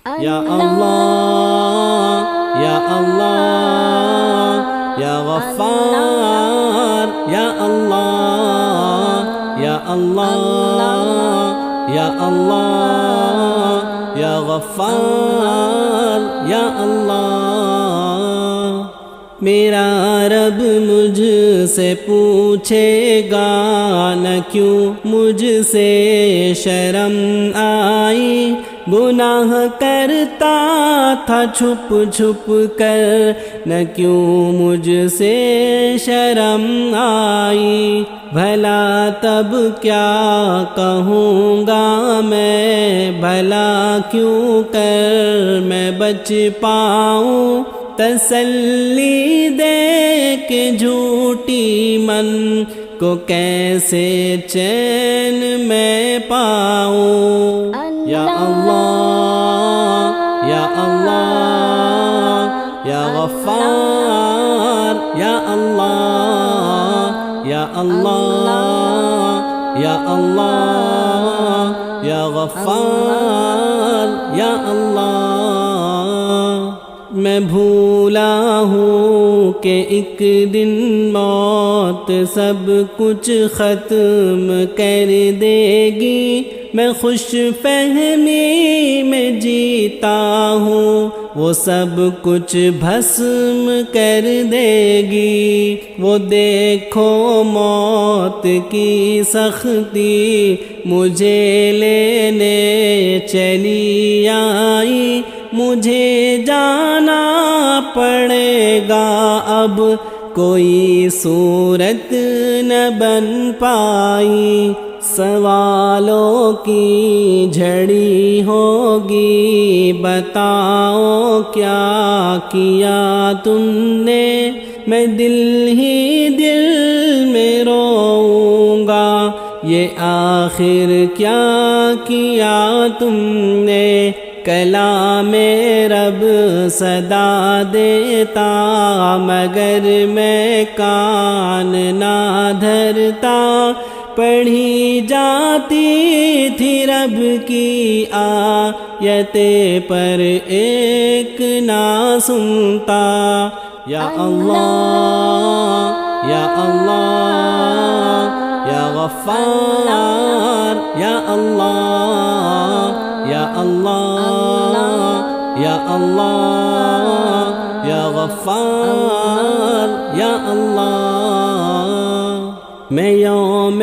یا اللہ یا اللہ یا غفار یا اللہ یا اللہ یا اللہ یا غفار یا اللہ۔ میرا رب مجھ سے پوچھے گا نہ کیوں مجھ سے شرم آئی، گناہ کرتا تھا چھپ چھپ کر نہ کیوں مجھ سے شرم آئی، بھلا تب کیا کہوں گا میں، بھلا کیوں کر میں بچ پاؤں، تسلی دے کے جھوٹی من کو کیسے چین میں پاؤں۔ یا اللہ یا اللہ یا غفار یا اللہ یا اللہ یا اللہ یا غفار یا اللہ۔ میں بھولا ہوں کہ ایک دن موت سب کچھ ختم کر دے گی، میں خوش فہمی میں جیتا ہوں، وہ سب کچھ بھسم کر دے گی۔ وہ دیکھو موت کی سختی مجھے لینے چلی آئی، مجھے جانا پڑے گا اب کوئی صورت نہ بن پائی، سوالوں کی جھڑی ہوگی، بتاؤ کیا کیا تم نے، میں دل ہی دل میں روؤں گا، یہ آخر کیا کیا تم نے۔ کلام رب صدا دیتا مگر میں کان نہ دھرتا، پڑھی جاتی تھی رب کی آیتیں پر ایک نہ سنتا۔ یا اللہ یا اللہ یا غفار یا اللہ یا اللہ یا اللہ یا غفار یا اللہ۔ میں یوم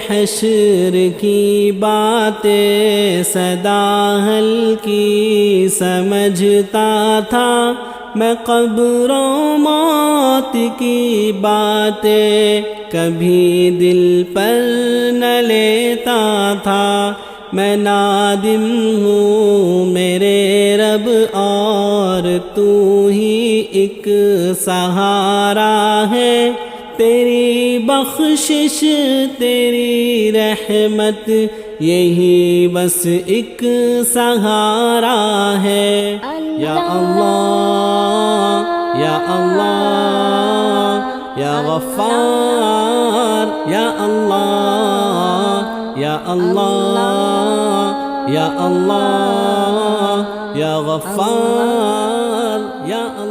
حشر کی باتیں سدا ہلکی سمجھتا تھا، میں قبر و موت کی باتیں کبھی دل پر نہ لیتا تھا، میں نادم ہوں میرے رب اور تو ہی ایک سہارا ہے، تیری بخشش تیری رحمت یہی بس ایک سہارا ہے۔ یا اللہ یا اللہ یا غفار یا اللہ یا اللہ یا اللہ یا غفار یا اللہ۔